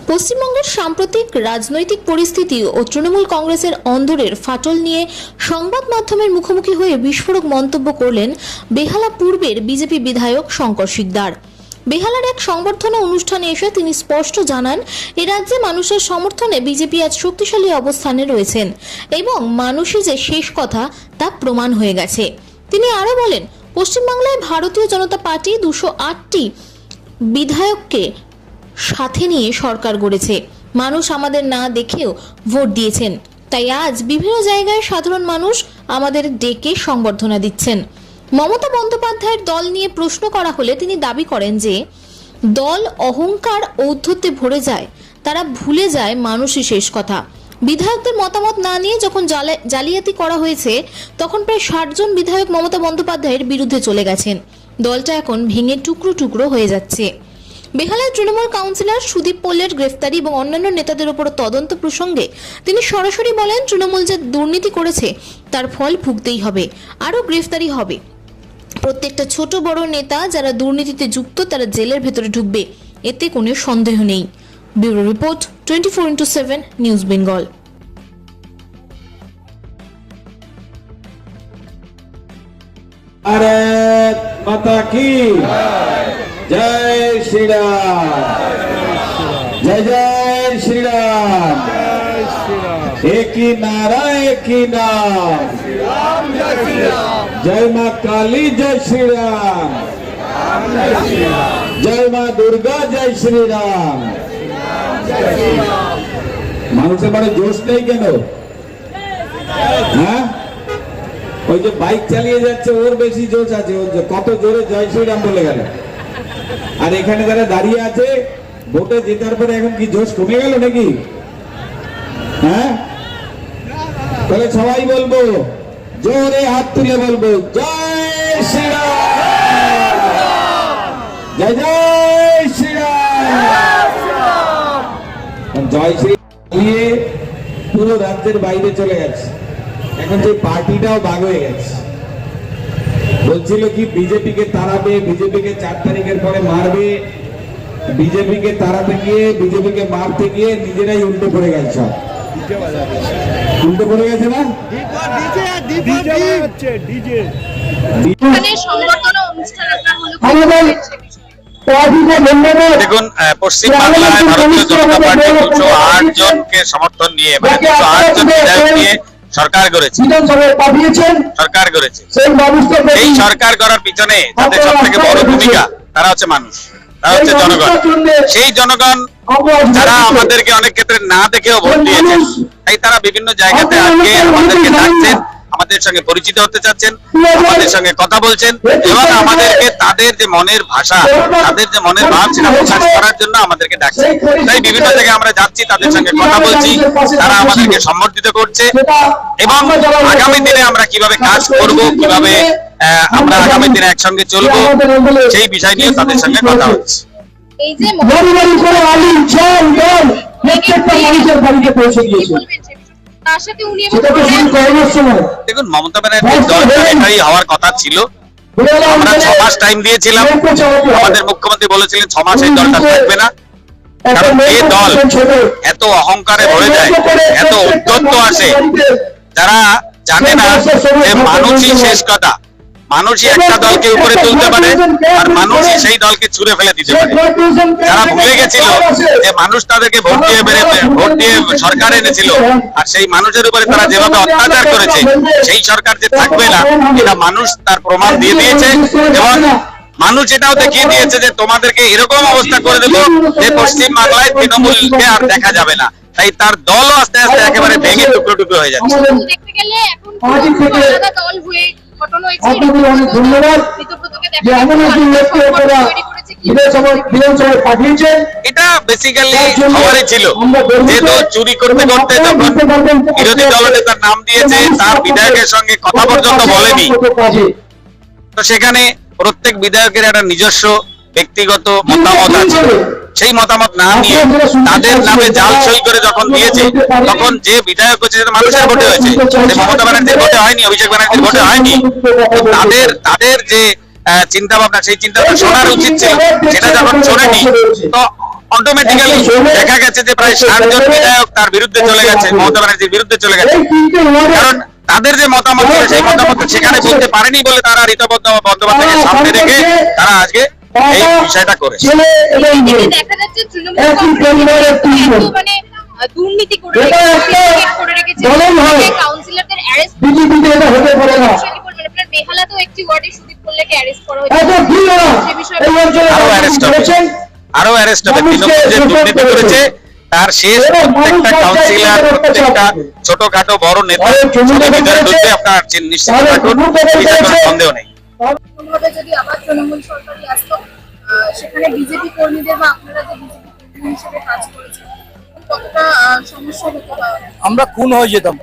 পশ্চিমবঙ্গের সাম্প্রতিক রাজনৈতিক পরিস্থিতি ও তৃণমূল কংগ্রেসের অন্দরের ফাটল নিয়ে সংবাদ মাধ্যমের মুখোমুখি হয়ে বিস্ফোরক মন্তব্য করলেন বেহালা পূর্বের বিজেপি বিধায়ক শঙ্কর শিকদার। বেহালার এক সংবর্ধনা অনুষ্ঠানে এসে তিনি স্পষ্ট জানান, এ রাজ্যে মানুষের সমর্থনে বিজেপি আজ শক্তিশালী অবস্থানে রয়েছেন এবং মানুষই যে শেষ কথা তা প্রমাণ হয়ে গেছে। তিনি আরও বলেন, পশ্চিমবাংলায় ভারতীয় জনতা পার্টি 208টি বিধায়ককে সাথে নিয়ে সরকার গড়েছে। মানুষ আমাদের না দেখেও ভোট দিয়েছেন, তাই আজ বিভিন্ন জায়গায় সাধারণ মানুষ আমাদের ডেকে সংবর্ধনা দিচ্ছেন। মমতা বন্দ্যোপাধ্যায়ের দল নিয়ে প্রশ্ন করা হলে তিনি দাবি করেন যে দল অহংকার ঔদ্ধত্যে ভরে যায়, তারা ভুলে যায় মানুষই শেষ কথা। বিধায়কদের মতামত না নিয়ে যখন জালিয়াতি করা হয়েছে তখন প্রায় 60 জন বিধায়ক মমতা বন্দ্যোপাধ্যায়ের বিরুদ্ধে চলে গেছেন। দলটা এখন ভেঙে টুকরো টুকরো হয়ে যাচ্ছে। বেহালার তৃণমূল কাউন্সিলর সুদীপ পোলের গ্রেফতারি এবং অন্যান্য নেতাদের উপর তদন্ত প্রসঙ্গে তিনি সরাসরি বলেন, তৃণমূল যে দুর্নীতি করেছে তার ফল ভুগতেই হবে, আরও গ্রেফতারি হবে। প্রত্যেকটা ছোট বড় নেতা যারা দুর্নীতিতে যুক্ত তারা জেলের ভেতরে ঢুকবে, এতে কোনো সন্দেহ নেই। Bureau report 24x7 news Bengal. Bharat माता की जय श्री राम, जय जय श्री राम। एक ही नारा एक ही नाम, जय माँ काली जय श्री राम, जय माँ दुर्गा जय श्री राम। মানুষের বড় জোশ নেই কেন? হ্যাঁ, ওই যে বাইক চালিয়ে যাচ্ছে ওর বেশি জোশ আছে, কত জোরে জয় শ্রীরাম বলে গেল। আর এখানে যারা দাঁড়িয়ে আছে ভোটে জেতার পরে এখন কি জোশ কমে গেল নাকি? হ্যাঁ, তাহলে সবাই বলবো, জোরে হাত তুলে বলবো, জয় শ্রীরাম, জয় জয় শ্রীরাম। জয় শ্রী নিয়ে পুরো রাজ্যের বাইরে চলে গেছে। এখন যে পার্টিটাও ভাগ হয়ে গেছে। বলছিল কি বিজেপিকে তাড়াবে, বিজেপিকে 4 তারিখের পরে মারবে, বিজেপিকে তাড়াতে গিয়ে বিজেপিকে মারতে গিয়ে নিজেরাই উল্টো পড়ে গেছে। উল্টো পড়ে গেছে না? দেখুন, পশ্চিমবাংলায় ভারতীয় জনতা পার্টি 208 জনকে সমর্থন নিয়ে, মানে 208 জন বিধায়ক নিয়ে সরকার করেছে। এই সরকার করার পিছনে যাদের সব থেকে বড় ভূমিকা তারা হচ্ছে মানুষ, তারা হচ্ছে জনগণ। সেই জনগণ যারা আমাদেরকে অনেক ক্ষেত্রে না দেখেও ভোট দিয়েছেন, তাই তারা বিভিন্ন জায়গাতে আজকে আমাদেরকে ডাকছেন, আমাদের সঙ্গে পরিচিত হতে চাচ্ছেন, আমাদের সঙ্গে কথা বলছেন এবং আমাদেরকে তাদের যে মনের ভাষা, তাদের যে মনের ভাব সেটা প্রকাশ করার জন্য আমাদেরকে ডাকছেন। তাই বিভিন্ন জায়গায় আমরা যাচ্ছি, তাদের সঙ্গে কথা বলছি, তারা আমাদেরকে সম্বর্ধিত করছে এবং আগামী দিনে আমরা কিভাবে কাজ করব, কিভাবে আমরা আগামী দিনে একসঙ্গে চলবো, সেই বিষয় নিয়ে তাদের সঙ্গে কথা হচ্ছে। এই যে দেখুন, মমতা ব্যানার্জির দলটাই হওয়ার কথা ছিল। আমরা 6 মাস টাইম দিয়েছিলাম, আমাদের মুখ্যমন্ত্রী বলেছিলেন 6 মাস এই দলটা থাকবে না। কারণ এই দল এত অহংকারে ভরে যায়, এত উদ্ধত্ত আসে, যারা জানে না যে মানুষই শেষ কথা, মানুষই একটা দলকে উপরে তুলতে পারে আর মানুষই সেই দলকে ছুঁড়ে ফেলে দিতে পারে। যারা ভুলে গেছিল যে মানুষ তাদেরকে ভোট দিয়ে সরকার এনেছিল, আর সেই মানুষের উপরে তারা যেভাবে অত্যাচার করেছে, সেই সরকার যে থাকবে না এটা মানুষ তার প্রমাণ দিয়ে দিয়েছে এবং মানুষ এটাও দেখিয়ে দিয়েছে যে তোমাদেরকে এরকম অবস্থা করে দেবো যে পশ্চিম বাংলায় তৃণমূলকে আর দেখা যাবে না। তাই তার দলও আস্তে আস্তে একেবারে ভেঙে টুকরো টুকরো হয়ে যাচ্ছে। এটা বেসিক্যালি খবরে ছিল, যেহেতু চুরি করতে করতে যখন বিরোধী দলনেতার নাম দিয়েছে, তার বিধায়কের সঙ্গে কথা পর্যন্ত বলেনি, তো সেখানে প্রত্যেক বিধায়কের একটা নিজস্ব ব্যক্তিগত মতামত আছে। সেই মতামত না নিয়ে তাদের নামে জাল সই করে যখন দিয়েছে, তখন যে বিধায়ক হচ্ছে সেটা মানুষের ভোটে হয়েছে, মমতা ব্যানার্জির ভোটে হয়নি, অভিষেক ব্যানার্জির ভোটে হয়নি। তাদের যে চিন্তা ভাবনা, সেই চিন্তাটা শোনার উচিত ছিল, সেটা যখন শোনেনি, তো অটোমেটিক্যালি দেখা গেছে যে প্রায় 60 জন বিধায়ক তার বিরুদ্ধে চলে গেছে, মমতা ব্যানার্জির বিরুদ্ধে চলে গেছে। কারণ তাদের যে মতামত ছিল সেই মতামত সেখানে বলতে পারেনি বলে তারা ঋতব্রত বন্দ্যোপাধ্যায়কে সামনে রেখে তারা আজকে এই বিষয়টা করেছে। দেখা যাচ্ছে তৃণমূল মানে দুর্নীতি করে রেখেছে, কাউন্সিলরদের অ্যারেস্ট বেহালাতেও একটি ওয়ার্ডে সুদীপ কল্যাণকে অ্যারেস্ট করা হয়েছে। সে বিষয়ে আরো অ্যারেস্ট হবে। তৃণমূল যে দুর্নীতি করেছে তার শেষ প্রত্যেকটা কাউন্সিলর, প্রত্যেকটা ছোটখাটো বড় নেতা বিরুদ্ধে আপনার নিশ্চিত থাকুন, কোনো সন্দেহ নেই। কোনোভাবে যদি আবার তৃণমূল সরকারই আসতো, সেখানে বিজেপি কর্মীদের বা আপনারা যে বিজেপি কর্মী হিসেবে কাজ করেছেন কতটা সমস্যা হতে পারে? আমরা খুন হয়ে যেতাম,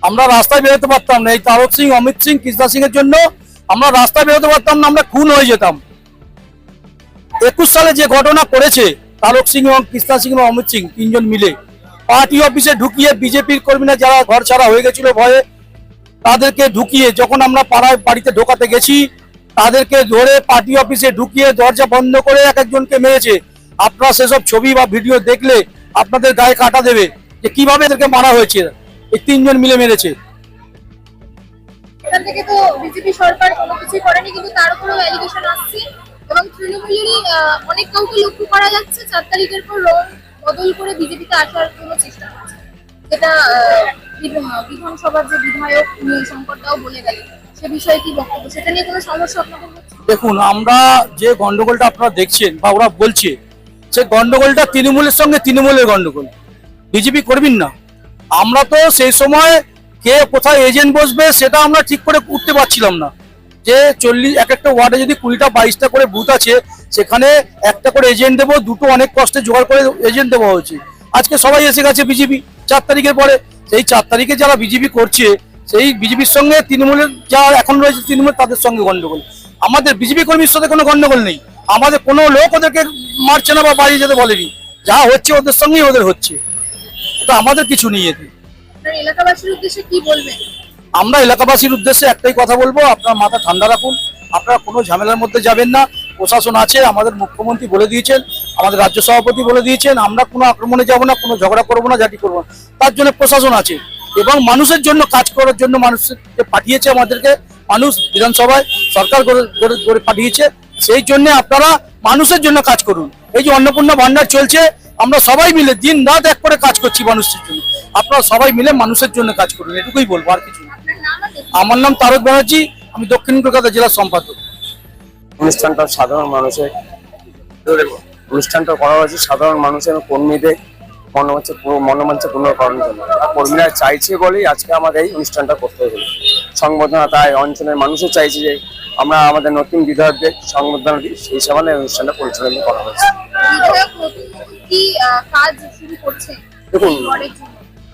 আমরা রাস্তায় বেরোতে পারতাম না। এই তারক সিং, অমিত সিং, কৃষ্ণা সিং এর জন্য আমরা রাস্তায় বেরোতে পারতাম না, আমরা খুন হয়ে যেতাম। 21 সালে যে ঘটনা করেছে তারক সিং এবং কৃষ্ণা সিং এবং অমিত সিং তিনজন মিলে পার্টি অফিসে ঢুকিয়ে বিজেপির কর্মীরা যারা ঘর ছাড়া হয়ে গেছিল ভয়ে, তাদেরকে ঢুকিয়ে যখন আমরা পাড়ায় বাড়িতে ঢোকাতে গেছি তাদেরকে ধরে পার্টি অফিসে ঢুকিয়ে দরজা বন্ধ করে এক একজনকে মেরেছে। আপনারা সেসব ছবি বা ভিডিও দেখলে আপনাদের গায়ে কাটা দেবে যে কিভাবে এদেরকে মারা হয়েছে। এই তিনজন মিলে মেরেছে। এখান থেকে তো বিজেপি সরকার কোনো কিছুই করেনি, কিন্তু তার উপরেও অ্যালিগেশন আসছে এবং তৃণমূলেরই অনেক কাউকে লক্ষ্য করা যাচ্ছে 4 তারিখের পর রং বদল করে বিজেপিতে আসার কোনো চেষ্টা করছে, যেটা বিধানসভার যে বিধায়ক শঙ্করদাও বলে গেলেন। সে বিষয়ে কি বক্তব্য, সেটা নিয়ে কোনো সমস্যা আপনাদের হচ্ছে? দেখুন, আমরা যে গন্ডগোলটা আপনারা দেখছেন বা ওরা বলছে, সে গন্ডগোলটা তৃণমূলের সঙ্গে তৃণমূলের গন্ডগোল, বিজেপি করবেন না। আমরা তো সেই সময় কে কোথায় এজেন্ট বসবে সেটা আমরা ঠিক করে উঠতে পারছিলাম না। যে 40 এক একটা ওয়ার্ডে যদি 20টা 22টা করে বুথ আছে, সেখানে একটা করে এজেন্ট দেবো, দুটো অনেক কষ্টে জোগাড় করে এজেন্ট দেওয়া হয়েছে। আজকে সবাই এসে গেছে বিজেপি 4 তারিখের পরে। সেই 4 তারিখে যারা বিজেপি করছে সেই বিজেপির সঙ্গে তৃণমূলের যারা এখন রয়েছে তৃণমূল, তাদের সঙ্গে গন্ডগোল। আমাদের বিজেপি কর্মীর সাথে কোনো গন্ডগোল নেই, আমাদের কোনো লোক ওদেরকে মারছে না বা বাড়ি যেতে বলেনি। যা হচ্ছে ওদের সঙ্গেই ওদের হচ্ছে, তো আমাদের কিছু নেই এতে। আপনার এলাকাবাসীর উদ্দেশ্যে কি বলবেন? আমরা এলাকাবাসীর উদ্দেশ্যে একটাই কথা বলবো, আপনার মাথা ঠান্ডা রাখুন, আপনারা কোনো ঝামেলার মধ্যে যাবেন না। প্রশাসন আছে, আমাদের মুখ্যমন্ত্রী বলে দিয়েছেন, আমাদের রাজ্য সভাপতি বলে দিয়েছেন, আমরা কোনো আক্রমণে যাব না, কোনো ঝগড়া করবো না, জাতি করবো না। তার জন্য প্রশাসন আছে এবং মানুষের জন্য কাজ করার জন্য মানুষকে পাঠিয়েছে আমাদেরকে। মানুষ বিধানসভায় সরকার করে পাঠিয়েছে, সেই জন্য আপনারা মানুষের জন্য কাজ করুন। এই যে অন্নপূর্ণা ভান্ডার চলছে, আমরা সবাই মিলে দিন রাত এক করে কাজ করছি মানুষের জন্য। আপনারা সবাই মিলে মানুষের জন্য কাজ করুন, এটুকুই বলবো, আর কিছু না। আপনার নাম আর আমার নাম তারক ব্যানার্জি, আমি দক্ষিণ কলকাতা জেলার সম্পাদক। অনুষ্ঠানটা সাধারণ মানুষের অনুষ্ঠানটা করা হয়েছে সাধারণ মানুষের কর্মীদের মনোমাঞ্ছা পূর্ণ করার জন্য। কর্মীরা চাইছে বলেই আজকে আমাদের এই অনুষ্ঠানটা করতে হলো। সংবর্ধনা তাই অঞ্চলের মানুষও চাইছে যে আমরা আমাদের নতুন বিধায়কদের সংবর্ধনা দিই, সেই হিসাবে অনুষ্ঠানটা পরিচালনা করা হয়েছে। বিধায়ক নতুন নতুন কি কাজ শুরু করছে দেখুন, ওয়ার্ডের জন্য?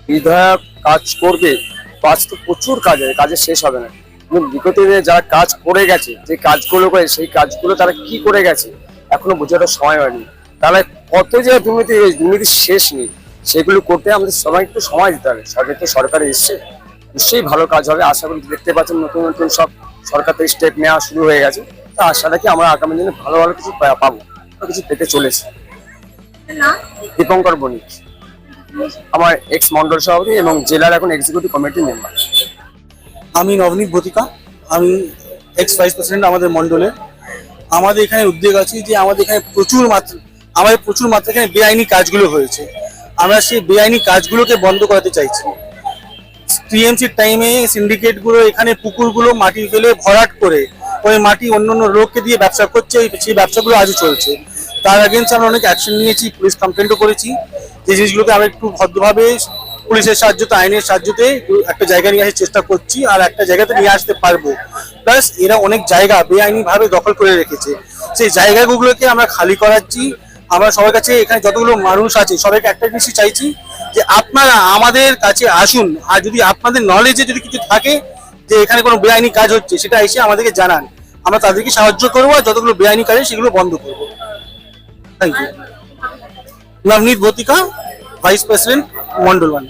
বিধায়ক কাজ করবে, কাজ তো প্রচুর কাজ আছে, কাজের শেষ হবে না। কিন্তু বিগত দিনে যারা কাজ করে গেছে, যে কাজগুলো করে সেই কাজগুলো তারা কি করে গেছে এখনো বোঝার সময় হয়নি। তাহলে কত যে দুর্নীতির শেষ নেই, সেগুলো করতে আমাদের সবাই একটু সময় দিতে হবে। সরকারে এসছে, নিশ্চয়ই ভালো কাজ হবে আশা করি। দেখতে পাচ্ছেন নতুন নতুন সব সরকার থেকে স্টেপ নেওয়া শুরু হয়ে গেছে। তা আশা রাখি আমরা আগামী দিনে ভালো ভালো কিছু পাবো, কিছু পেতে চলেছে। না, দীপঙ্কর বণিক আমার এক্স মন্ডল সভাপতি এবং জেলার এখন এক্সিকিউটিভ কমিটির মেম্বার। আমি নবনীত ভতিকা, আমি এক্স ভাইস প্রেসিডেন্ট আমাদের মন্ডলের। আমাদের এখানে উদ্যোগ আছে যে আমাদের এখানে প্রচুর মাত্রা এখানে বেআইনি কাজগুলো হয়েছে। আমরা সেই বেআইনি কাজগুলোকে বন্ধ করাতে চাইছি। টিএমসির টাইমে সিন্ডিকেটগুলো এখানে পুকুরগুলো মাটি ফেলে ভরাট করে ওই মাটি অন্য লোককে দিয়ে ব্যবসা করছে, সেই ব্যবসাগুলো আজও চলছে। তার আগেন্সে আমরা অনেক অ্যাকশন নিয়েছি, পুলিশ কমপ্লেন্টও করেছি। যে জিনিসগুলোকে আমরা একটু ভদ্রভাবে পুলিশের সাহায্যতে, আইনের সাহায্যতে একটা জায়গা নিয়ে আসার চেষ্টা করছি, আর একটা জায়গাতে নিয়ে আসতে পারবো। প্লাস এরা অনেক জায়গা বেআইনি ভাবে দখল করে রেখেছে, সেই জায়গাগুলোকে আমরা খালি করাচ্ছি। আমরা সবার কাছে এখানে যতগুলো মানুষ আছে সবাইকে একটা জিনিসই চাইছি যে আপনারা আমাদের কাছে আসুন, আর যদি আপনাদের নলেজে যদি কিছু থাকে যে এখানে কোনো বেআইনি কাজ হচ্ছে সেটা এসে আমাদেরকে জানান, আমরা তাদেরকে সাহায্য করবো, আর যতগুলো বেআইনি কাজ সেগুলো বন্ধ করবো। Thank you. Navneet Bhatika, vice president, Mandal 1।